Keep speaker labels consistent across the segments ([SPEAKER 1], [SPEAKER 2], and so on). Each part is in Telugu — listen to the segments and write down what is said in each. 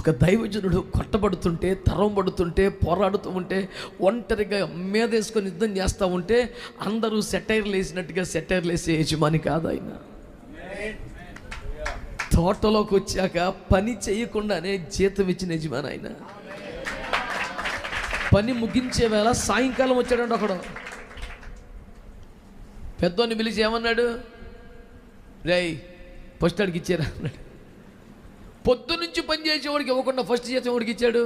[SPEAKER 1] ఒక దైవజనుడు కొట్టబడుతుంటే, తరవబడుతుంటే, పోరాడుతూ ఉంటే, ఒంటరిగా మీదేసుకొని యుద్ధం చేస్తూ ఉంటే అందరూ సెటైర్లు వేసినట్టుగా సెటైర్లు వేసే యజమాని కాదు ఆయన. తోటలోకి వచ్చాక పని చేయకుండానే జీతం ఇచ్చిన యజమాని ఆయన. పని ముగించే వేళ సాయంకాలం వచ్చాడండి ఒకడు. పెద్దోని పిలిచి ఏమన్నాడు, రేయ్ ఫస్ట్ అడిగి ఇచ్చారా అన్నాడు. పొద్దు నుంచి పని చేసేవాడికి ఇవ్వకుండా ఫస్ట్ జీతం వాడికి ఇచ్చాడు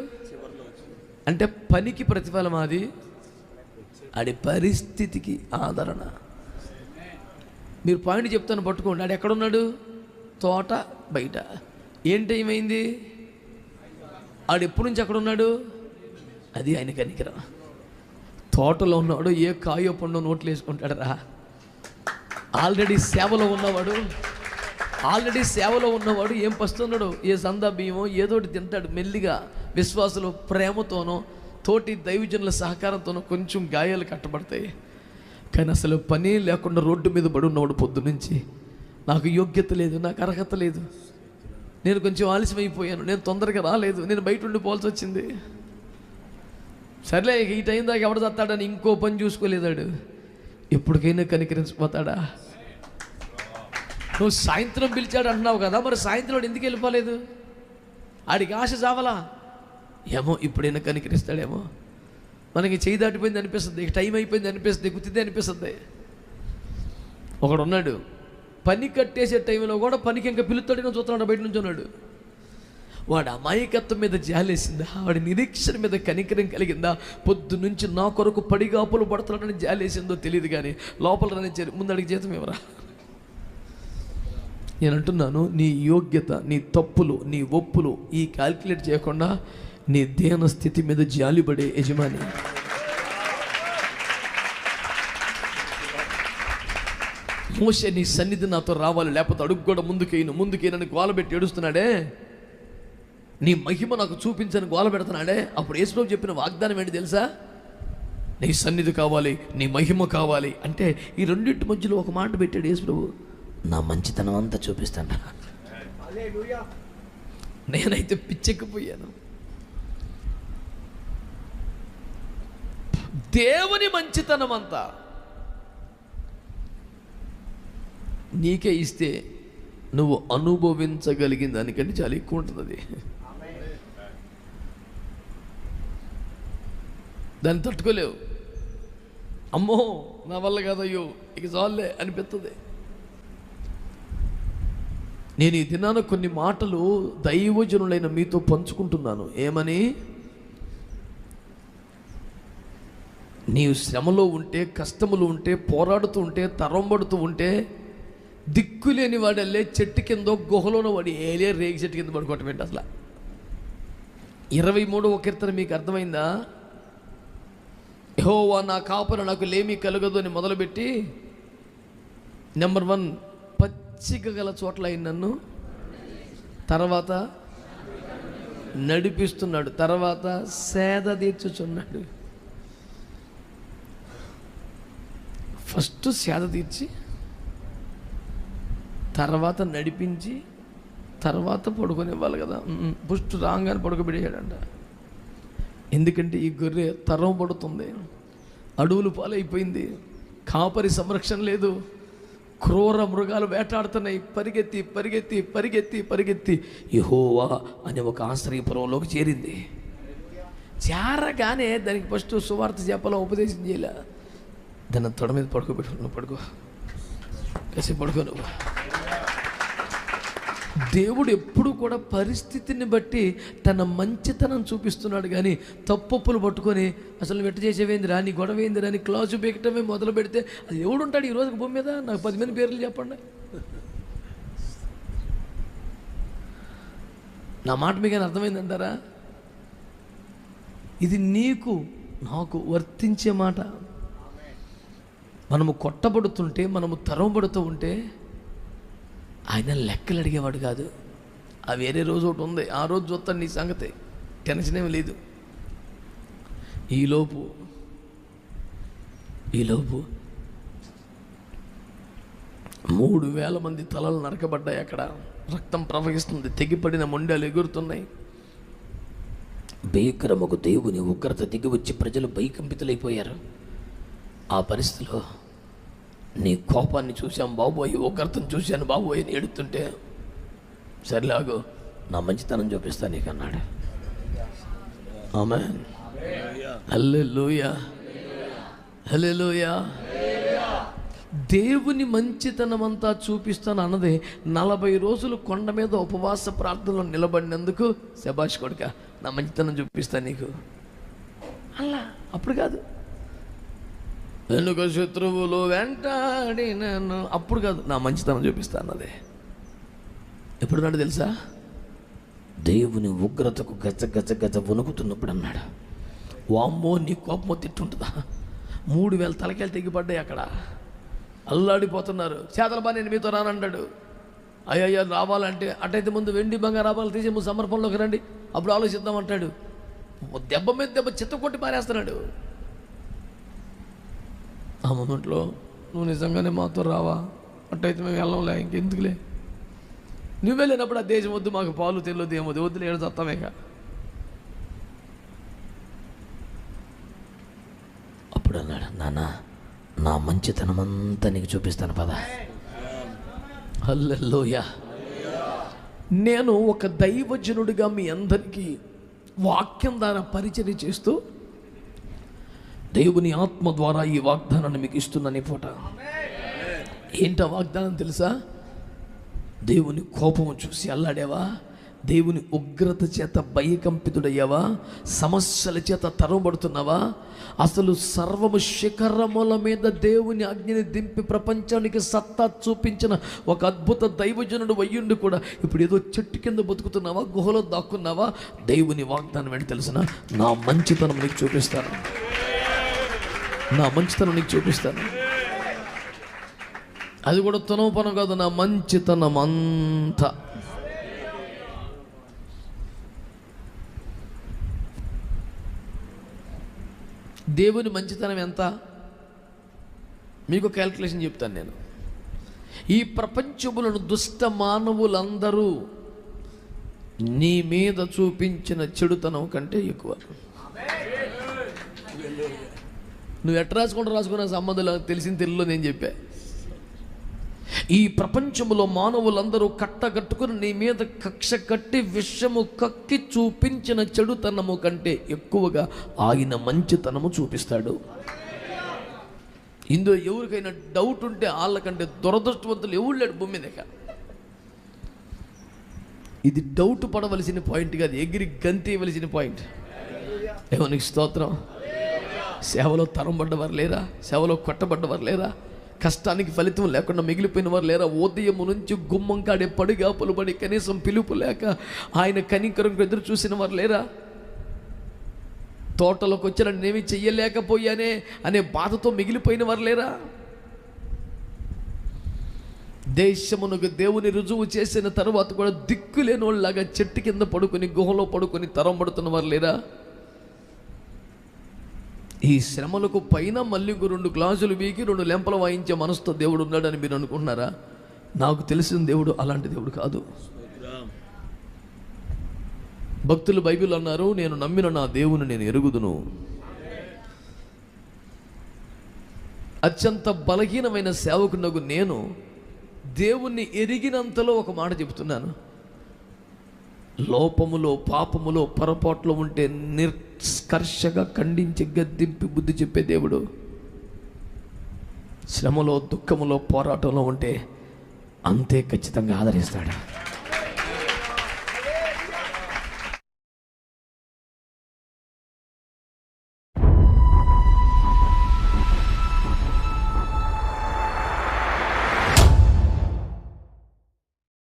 [SPEAKER 1] అంటే పనికి ప్రతిఫలం అది, ఆడి పరిస్థితికి ఆదరణ. మీరు పాయింట్ చెప్తాను పట్టుకోండి. ఆడు ఎక్కడున్నాడు? తోట బయట. ఏం టైం అయింది? ఆడు ఎప్పటి నుంచి అక్కడ ఉన్నాడు? అది ఆయన కనికరం. తోటలో ఉన్నవాడు ఏ కాయో పండు నోట్లు వేసుకుంటాడు రా. ఆల్రెడీ సేవలో ఉన్నవాడు ఏం పస్తున్నాడు? ఏ సందా బియ్యమో ఏదోటి తింటాడు మెల్లిగా. విశ్వాసులు ప్రేమతోనో తోటి దైవజనుల సహకారంతోనో కొంచెం గాయాలు కట్టబడతాయి. కానీ అసలు పని లేకుండా రోడ్డు మీద పడి ఉన్నవాడు పొద్దు నుంచి, నాకు యోగ్యత లేదు, నాకు అర్హత లేదు, నేను కొంచెం ఆలస్యం అయిపోయాను, నేను తొందరగా రాలేదు, నేను బయట ఉండిపోవాల్సి వచ్చింది, సర్లే ఈ టైం దాకా ఎవడు చస్తాడని ఇంకో పని చూసుకోలేదాడు. ఎప్పటికైనా కనికరించిపోతాడా? నువ్వు సాయంత్రం పిలిచాడు అంటున్నావు కదా, మరి సాయంత్రం ఎందుకు వెళ్ళిపోలేదు? ఆడికి ఆశ చావలా? ఏమో ఇప్పుడైనా కనికరిస్తాడేమో. మనకి చేయి దాటిపోయింది అనిపిస్తుంది, టైం అయిపోయింది అనిపిస్తుంది, గుర్తింది అనిపిస్తుంది. ఒకడు ఉన్నాడు, పని కట్టేసే టైంలో కూడా పనికి ఇంకా పిలుస్తాడేమో చూస్తున్నాడు, బయట నుంచి ఉన్నాడు. వాడు అమాయకత్వం మీద జాలేసిందా? వాడి నిరీక్షణ మీద కనికరం కలిగిందా? పొద్దు నుంచి నా కొరకు పడిగాపులు పడుతున్నాడని జాలేసిందో తెలియదు, కానీ లోపల రాని ముందడికి జీతం ఎవరా? నేను అంటున్నాను, నీ యోగ్యత, నీ తప్పులు, నీ ఒప్పులు ఈ క్యాల్కులేట్ చేయకుండా నీ దేన స్థితి మీద జాలిపడే యజమాని. మోషే నీ సన్నిధి నాతో రావాలి, లేకపోతే అడుగు కూడా ముందుకేనని గోలబెట్టి ఏడుస్తున్నాడే, నీ మహిమ నాకు చూపించని గోల పెడుతున్నాడే. అప్పుడు యేసుప్రభు చెప్పిన వాగ్దానం ఏంటి తెలుసా? నీ సన్నిధి కావాలి, నీ మహిమ కావాలి అంటే ఈ రెండింటి మధ్యలో ఒక మాట పెట్టాడు యేసుప్రభు, నా మంచితనం అంతా చూపిస్తాను. నేనైతే పిచ్చెక్కిపోయాను. దేవుని మంచితనం అంతా నీకే ఇస్తే నువ్వు అనుభవించగలిగిన దానికంటే చాలా ఎక్కువ ఉంటుంది. అది దాన్ని తట్టుకోలేవు. అమ్మో నా వల్ల కాదయ్యో ఇక చాలే అనిపిస్తుంది. నేను ఈ దినాన కొన్ని మాటలు దైవజనులైన మీతో పంచుకుంటున్నాను. ఏమని? నీవు శ్రమలో ఉంటే, కష్టములు ఉంటే, పోరాడుతూ ఉంటే, తరంబడుతూ ఉంటే, దిక్కులేని వాడల్లే చెట్టు కింద గుహలోన వాడి ఏలే రేగి చెట్టు కింద పడుకోవటం ఏంటి అసలు? 23వ కీర్తన మీకు అర్థమైందా? యెహోవా నా కాపరి, నాకు లేమి కలగదు అని మొదలుపెట్టి నెంబర్ 1 పచ్చిక గల చోట్ల అయిన నన్ను తర్వాత నడిపిస్తున్నాడు, తర్వాత సేద తీర్చుచున్నాడు. ఫస్ట్ సేద తీర్చి, తర్వాత నడిపించి, తర్వాత పడుకొనివ్వాలి కదా. ఫస్ట్ రాగానే పడుకోబెట్టేశాడంట. ఎందుకంటే ఈ గొర్రె తరం పడుతుంది, అడవులు పాలైపోయింది, కాపరి సంరక్షణ లేదు, క్రూర మృగాలు వేటాడుతున్నాయి. పరిగెత్తి పరిగెత్తి పరిగెత్తి పరిగెత్తి యెహోవా అనే ఒక ఆశ్రయపురంలోకి చేరింది. చేరగానే దానికి ఫస్ట్ సువార్త చెప్పాలో ఉపదేశం చేయాల. దాన్ని తొడ మీద పడుకోబెట్టుకున్నావు, పడుకో కాసేపు పడుకో నువ్వు. దేవుడు ఎప్పుడు కూడా పరిస్థితిని బట్టి తన మంచితనం చూపిస్తున్నాడు, కానీ తప్పులు పట్టుకొని అసలు వెట్ట చేసేవేందిరా, నీ గొడవ ఏందిరా అని క్లాసు బీకటమే మొదలు పెడితే అది ఎవడుంటాడు ఈ రోజుకి భూమి మీద? నాకు 10 మంది పేర్లు చెప్పండి. నా మాట మీకు అర్థమైందంటారా? ఇది నీకు నాకు వర్తించే మాట. మనము కొట్టబడుతుంటే, మనము తరంబడుతూ ఉంటే ఆయన లెక్కలు అడిగేవాడు కాదు. ఆ వేరే రోజు ఒకటి ఉంది, ఆ రోజు చూస్తాను నీ సంగతి, టెన్షన్ ఏమి లేదు. ఈలోపు 3000 మంది తలలు నరకబడ్డాయి. అక్కడ రక్తం ప్రవహిస్తుంది, తెగిపడిన మొండాలు ఎగురుతున్నాయి. భీకరముకు దేవుని ఉగ్రత దిగి వచ్చి ప్రజలు భయకంపితులైపోయారు. ఆ పరిస్థితిలో నీ కోపాన్ని చూశాం బాబోయ్, ఉగ్రతను చూశాను బాబోయ్ అని ఏడుతుంటే, సరిలాగో నా మంచితనం చూపిస్తా నీకు అన్నాడు. ఆమేన్, హల్లెలూయా, హల్లెలూయా. దేవుని మంచితనం అంతా చూపిస్తాను అన్నది 40 రోజులు కొండ మీద ఉపవాస ప్రార్థనలో నిలబడినందుకు శభాష్ కొడుక, నా మంచితనం చూపిస్తాను నీకు అలా. అప్పుడు కాదు, వెనుక శత్రువులు వెంటాడి నన్ను, అప్పుడు కాదు, నా మంచితనం చూపిస్తా అన్నది. ఎప్పుడున్నాడు తెలుసా? దేవుని ఉగ్రతకు గజ గజ గజ వణుకుతున్నప్పుడు అన్నాడు. వామ్మో, నీ కోపమో తిట్టుంటుందా? 3000 తలకాయలు తెగిపడ్డాయి అక్కడ, అల్లాడిపోతున్నారు. చేతల పని నేను మీతో రానంటాడు. అయ్యయ్యా రావాలంటే అటైతే ముందు వెండి బంగారు రావాలి తీసి ముందు సమర్పణలోకి రండి, అప్పుడు ఆలోచిద్దాం అంటాడు. దెబ్బ మీద దెబ్బ చిత్త కొట్టి పారేస్తున్నాడు. ఆ మొమెంట్లో నువ్వు నిజంగానే మాతో రావా? అట్టయితే మేము వెళ్ళంలే, ఇంకెందుకులే. నువ్వు వెళ్ళినప్పుడు ఆ దేశం వద్దు, మాకు పాలు తెలియదు ఏమొద్దు, వద్దులే, ఏడు చస్తామేక. అప్పుడు అన్నాడు, నాన్న నా మంచితనం అంతా నీకు చూపిస్తాను పద. హల్లెలూయా. నేను ఒక దైవజనుడిగా మీ అందరికీ వాక్యం ద్వారా పరిచర్య చేస్తూ దేవుని ఆత్మ ద్వారా ఈ వాగ్దానాన్ని మీకు ఇస్తున్నాను. ఈ పూట ఏంటా వాగ్దానం తెలుసా? దేవుని కోపము చూసి అల్లాడేవా? దేవుని ఉగ్రత చేత భయకంపితుడయ్యావా? సమస్యల చేత తరవబడుతున్నావా? అసలు సర్వము శిఖరముల మీద దేవుని ఆజ్ఞని దింపి ప్రపంచానికి సత్తా చూపించిన ఒక అద్భుత దైవజనుడు అయ్యుండి కూడా ఇప్పుడు ఏదో చెట్టు కింద బతుకుతున్నావా? గుహలో దాక్కున్నావా? దేవుని వాగ్దానం ఏంటి తెలుసిన? నా మంచితనం నీకు చూపిస్తాను, నా మంచితనం నీకు చూపిస్తాను. అది కూడా తనవ పనం కాదు, నా మంచితనం అంతా. దేవుని మంచితనం ఎంత? మీకు క్యాల్కులేషన్ చెప్తాను నేను. ఈ ప్రపంచములను దుష్ట మానవులందరూ నీ మీద చూపించిన చెడుతనం కంటే ఎక్కువ. నువ్వు ఎట్లా రాసుకున్న సంబంధం తెలిసిన తెలుగులో నేను చెప్పా. ఈ ప్రపంచంలో మానవులందరూ కట్టగట్టుకుని నీ మీద కక్ష కట్టి విషము కక్కి చూపించిన చెడుతనము కంటే ఎక్కువగా ఆయన మంచితనము చూపిస్తాడు. ఇందులో ఎవరికైనా డౌట్ ఉంటే వాళ్ళకంటే దురదృష్టవంతులు ఎవరు లేడు భూమి మీద. ఇది డౌట్ పడవలసిన పాయింట్ కాదు, ఎగిరి గంతేయవలసిన పాయింట్. దేవునికి స్తోత్రం. సేవలో తరం పడ్డవారు లేరా? సేవలో కొట్టబడ్డవారు లేరా? కష్టానికి ఫలితం లేకుండా మిగిలిపోయిన వారు లేరా? ఉదయం నుంచి గుమ్మం కాడే పడిగా పొలుబడి కనీసం పిలుపు లేక ఆయన కనికరం ఎదురు చూసిన వారు లేరా? తోటలోకి వచ్చిన నేమి చెయ్యలేకపోయానే అనే బాధతో మిగిలిపోయిన వారు లేరా? దేశమునకు దేవుని రుజువు చేసిన తర్వాత కూడా దిక్కులేని వాళ్ళలాగా చెట్టు కింద పడుకొని గుహలో పడుకొని తరం పడుతున్న వారు లేరా? ఈ శ్రమలకు పైన మళ్ళీ 2 గ్లాసులు వీకి 2 లెంపలు వాయించే మనసుతో దేవుడు ఉన్నాడని మీరు అనుకుంటున్నారా? నాకు తెలిసిన దేవుడు అలాంటి దేవుడు కాదు. భక్తులు బైబిల్ అన్నారు, నేను నమ్మిన నా దేవుని నేను ఎరుగుదును. అత్యంత బలహీనమైన సేవకునకు నేను దేవుణ్ణి ఎరిగినంతలో ఒక మాట చెబుతున్నాను. లోపములో పాపములో పొరపాట్లు ఉంటే నిష్కర్షగా ఖండించి గద్దింపి బుద్ధి చెప్పే దేవుడు. శ్రమలో దుఃఖములో పోరాటంలో ఉంటే అంతే ఖచ్చితంగా ఆదరిస్తాడు.